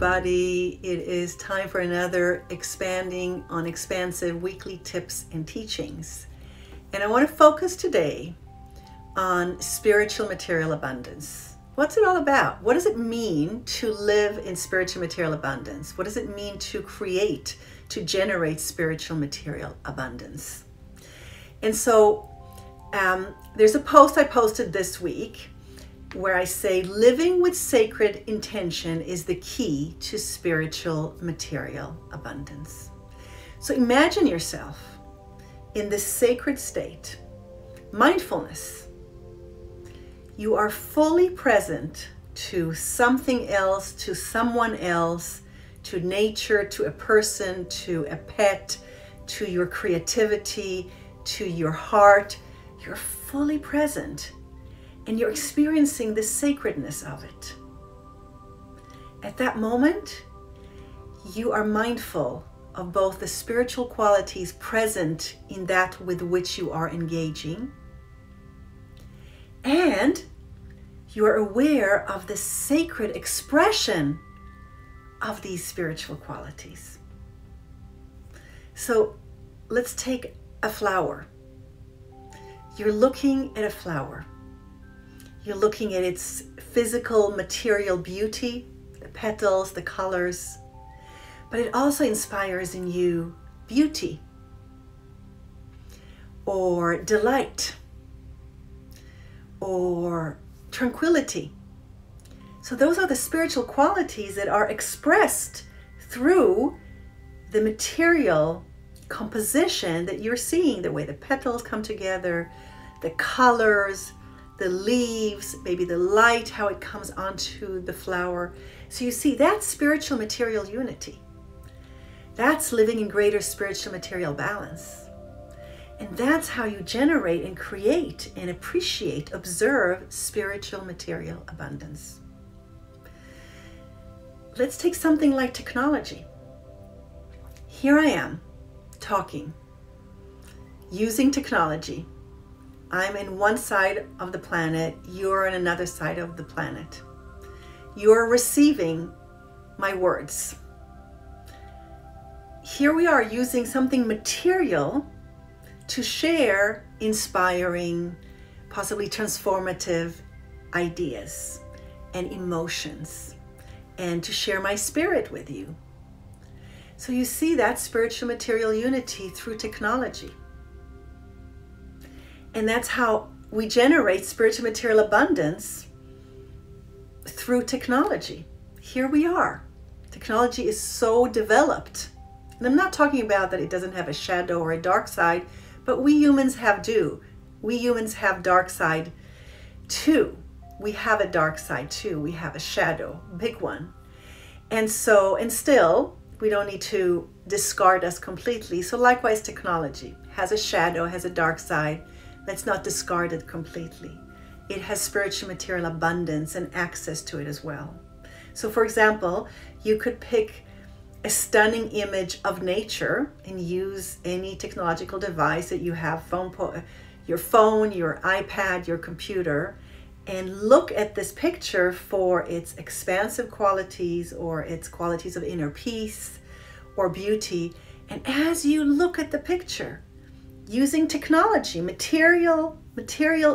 everybody. It is time for another Expanding on Expansive weekly tips and teachings. And I want to focus today on spiritual material abundance. What's it all about? What does it mean to live in spiritual material abundance? What does it mean to create, to generate spiritual material abundance? And so there's a post I posted this week where I say living with sacred intention is the key to spiritual material abundance. So imagine yourself in this sacred state, mindfulness. You are fully present to something else, to someone else, to nature, to a person, to a pet, to your creativity, to your heart. You're fully present. And you're experiencing the sacredness of it. At that moment, you are mindful of both the spiritual qualities present in that with which you are engaging, and you are aware of the sacred expression of these spiritual qualities. So let's take a flower. You're looking at a flower. You're looking at its physical material beauty, the petals, the colors, but it also inspires in you beauty or delight or tranquility. So those are the spiritual qualities that are expressed through the material composition that you're seeing, the way the petals come together, the colors, the leaves, maybe the light, how it comes onto the flower. So you see, that's spiritual material unity. That's living in greater spiritual material balance. And that's how you generate and create and appreciate, observe spiritual material abundance. Let's take something like technology. Here I am talking, using technology. I'm in one side of the planet, you're on another side of the planet. You're receiving my words. Here we are using something material to share inspiring, possibly transformative ideas and emotions, and to share my spirit with you. So you see that spiritual material unity through technology. And that's how we generate spiritual material abundance, through technology. Here we are. Technology is so developed. And I'm not talking about that it doesn't have a shadow or a dark side, but we humans We humans have dark side too. We have a dark side too. We have a shadow, big one. And still, we don't need to discard us completely. So likewise, technology has a shadow, has a dark side. Let's not discard it completely. It has spiritual material abundance and access to it as well. So for example, you could pick a stunning image of nature and use any technological device that you have, your phone, your iPad, your computer, and look at this picture for its expansive qualities or its qualities of inner peace or beauty. And as you look at the picture, using technology,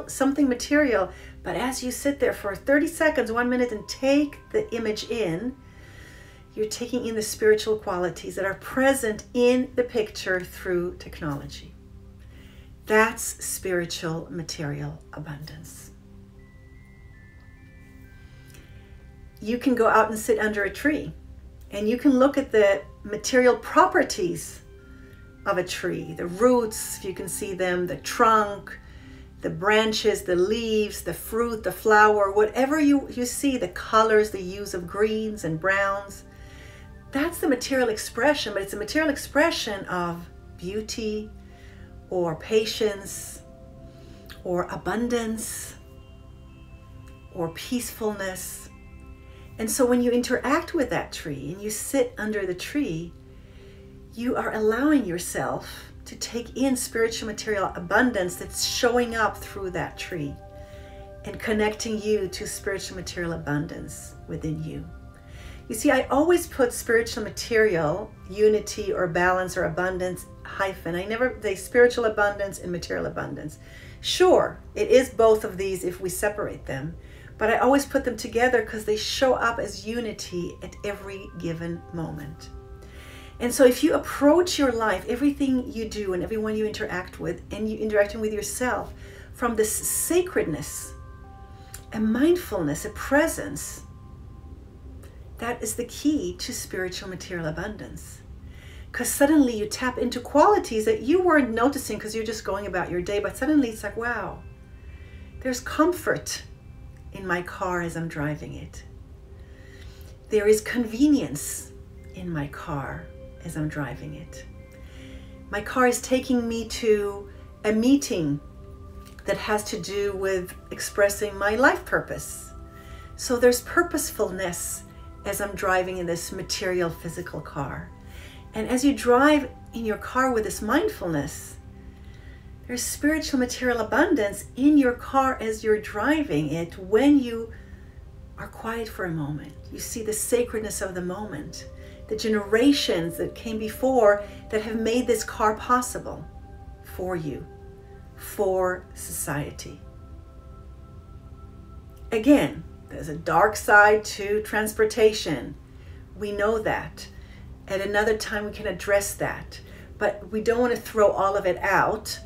something material, but as you sit there for 30 seconds, 1 minute, and take the image in, you're taking in the spiritual qualities that are present in the picture through technology. That's spiritual material abundance. You can go out and sit under a tree, and you can look at the material properties of a tree, the roots, if you can see them, the trunk, the branches, the leaves, the fruit, the flower, whatever you see, the colors, the hues of greens and browns. That's the material expression, but it's a material expression of beauty or patience or abundance or peacefulness. And so when you interact with that tree and you sit under the tree, you are allowing yourself to take in spiritual material abundance that's showing up through that tree and connecting you to spiritual material abundance within you. You see, I always put spiritual material, unity or balance or abundance, hyphen. I never say spiritual abundance and material abundance. Sure, it is both of these if we separate them, but I always put them together because they show up as unity at every given moment. And so if you approach your life, everything you do and everyone you interact with, and you interacting with yourself from this sacredness, a mindfulness, a presence, that is the key to spiritual material abundance. Because suddenly you tap into qualities that you weren't noticing because you're just going about your day, but suddenly it's like, wow, there's comfort in my car as I'm driving it. There is convenience in my car as I'm driving it. My car is taking me to a meeting that has to do with expressing my life purpose. So there's purposefulness as I'm driving in this material physical car. And as you drive in your car with this mindfulness, there's spiritual material abundance in your car as you're driving it. When you are quiet for a moment, you see the sacredness of the moment, the generations that came before that have made this car possible for you, for society. Again, there's a dark side to transportation. We know that. At another time we can address that. But we don't want to throw all of it out.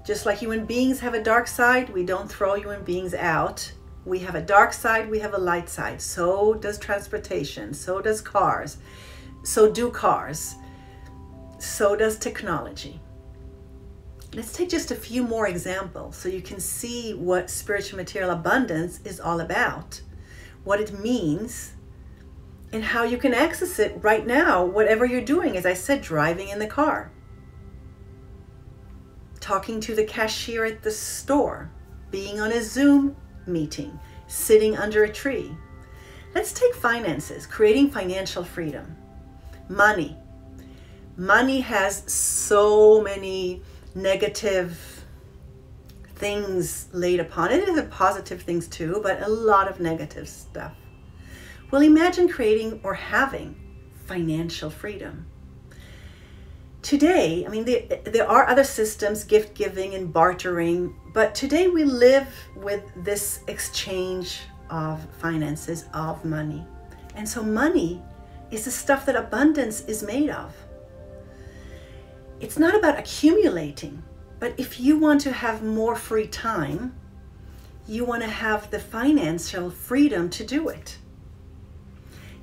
Just like human beings have a dark side, we don't throw human beings out. We have a dark side, we have a light side. So does transportation, so does cars, so do cars, so does technology. Let's take just a few more examples so you can see what spiritual material abundance is all about, what it means, and how you can access it right now, whatever you're doing. As I said, driving in the car, talking to the cashier at the store, being on a Zoom meeting, sitting under a tree. Let's take finances, creating financial freedom. Money. Money has so many negative things laid upon it. It has positive things too, but a lot of negative stuff. Well, imagine creating or having financial freedom. Today, I mean, there are other systems, gift giving and bartering, but today we live with this exchange of finances, of money. And so money is the stuff that abundance is made of. It's not about accumulating, but if you want to have more free time, you want to have the financial freedom to do it.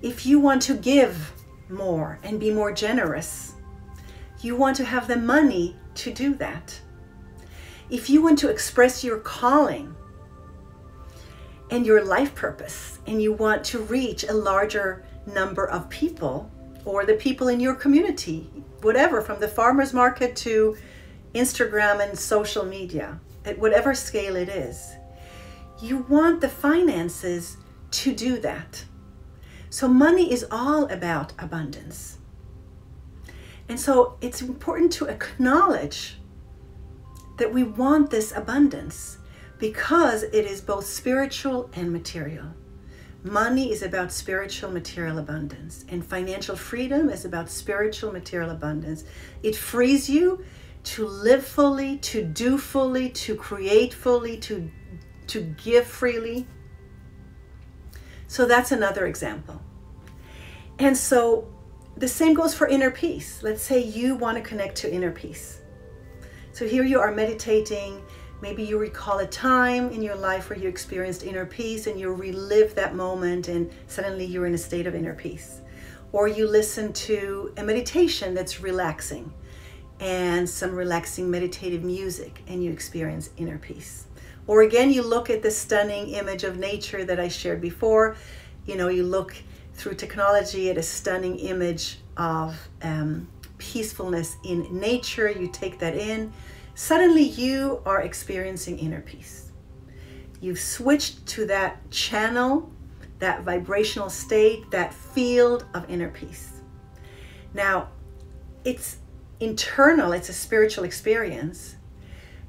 If you want to give more and be more generous, you want to have the money to do that. If you want to express your calling and your life purpose, and you want to reach a larger number of people, or the people in your community, whatever, from the farmer's market to Instagram and social media, at whatever scale it is, you want the finances to do that. So money is all about abundance. And so it's important to acknowledge that we want this abundance because it is both spiritual and material. Money is about spiritual material abundance, and financial freedom is about spiritual material abundance. It frees you to live fully, to do fully, to create fully, to give freely. So that's another example. And so the same goes for inner peace. Let's say you want to connect to inner peace. So here you are meditating. Maybe you recall a time in your life where you experienced inner peace and you relive that moment and suddenly you're in a state of inner peace. Or you listen to a meditation that's relaxing and some relaxing meditative music and you experience inner peace. Or again, you look at the stunning image of nature that I shared before. You know, you look through technology at a stunning image of peacefulness in nature. You take that in. Suddenly you are experiencing inner peace. You've switched to that channel, that vibrational state, that field of inner peace. Now, it's internal, it's a spiritual experience,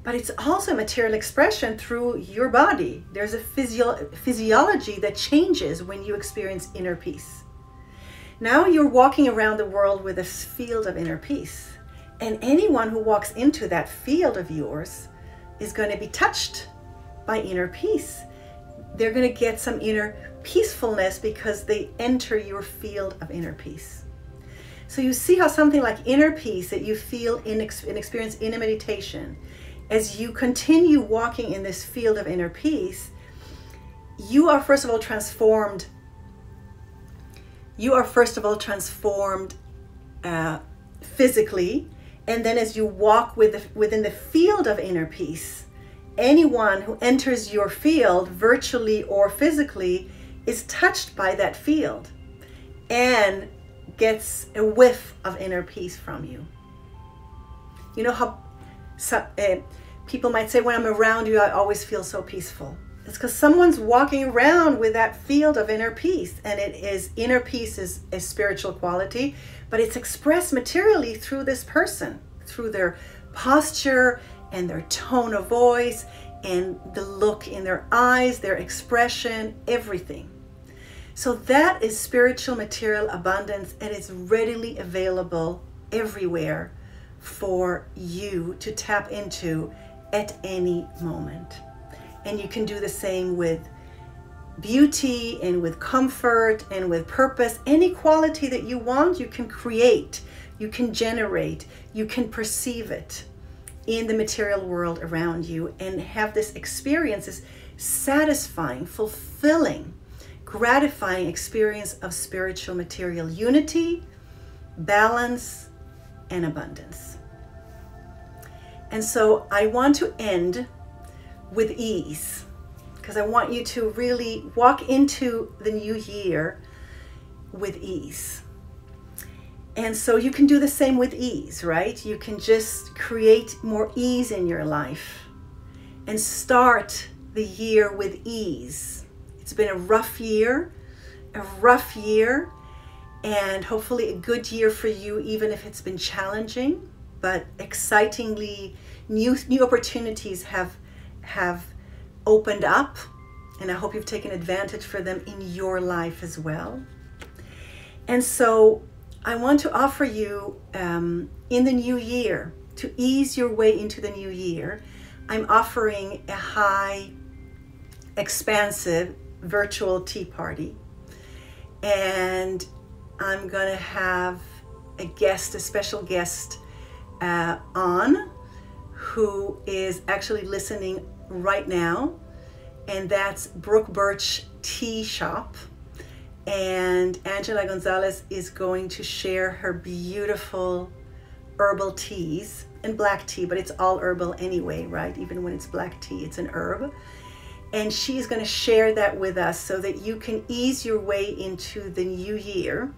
but it's also a material expression through your body. There's a physiology that changes when you experience inner peace. Now you're walking around the world with this field of inner peace. And anyone who walks into that field of yours is going to be touched by inner peace. They're going to get some inner peacefulness because they enter your field of inner peace. So you see how something like inner peace that you feel and experience in a meditation, as you continue walking in this field of inner peace, you are first of all transformed. You are first of all transformed physically, and then as you walk within the field of inner peace, anyone who enters your field, virtually or physically, is touched by that field and gets a whiff of inner peace from you. You know how people might say, when I'm around you, I always feel so peaceful. It's because someone's walking around with that field of inner peace, and inner peace is a spiritual quality, but it's expressed materially through this person, through their posture and their tone of voice and the look in their eyes, their expression, everything. So that is spiritual material abundance, and it's readily available everywhere for you to tap into at any moment. And you can do the same with beauty and with comfort and with purpose. Any quality that you want, you can create, you can generate, you can perceive it in the material world around you and have this experience, this satisfying, fulfilling, gratifying experience of spiritual material unity, balance, and abundance. And so I want to end with ease, because I want you to really walk into the new year with ease. And so you can do the same with ease, right? You can just create more ease in your life and start the year with ease. It's been a rough year, and hopefully a good year for you, even if it's been challenging, but excitingly new opportunities have opened up, and I hope you've taken advantage for them in your life as well. And so I want to offer you in the new year, to ease your way into the new year, I'm offering a high expansive virtual tea party, and I'm gonna have a special guest on, who is actually listening right now, and that's Brooke Birch Tea Shop. And Angela Gonzalez is going to share her beautiful herbal teas and black tea, but it's all herbal anyway, right? Even when it's black tea, it's an herb. And she's going to share that with us so that you can ease your way into the new year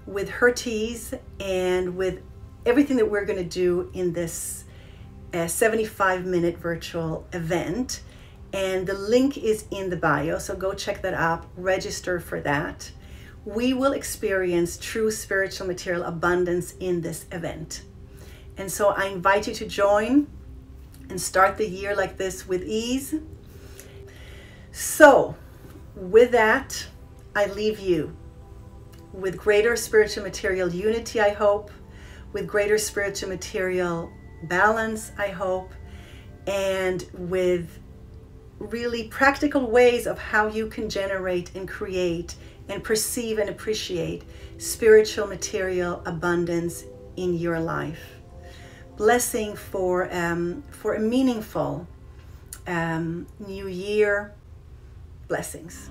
with her teas and with everything that we're going to do in this 75-minute virtual event. And the link is in the bio, so go check that out, register for that. We will experience true spiritual material abundance in this event. And so I invite you to join and start the year like this with ease. So with that, I leave you with greater spiritual material unity, I hope, with greater spiritual material balance, I hope, and with really practical ways of how you can generate and create and perceive and appreciate spiritual material abundance in your life. Blessing for a meaningful new year. Blessings.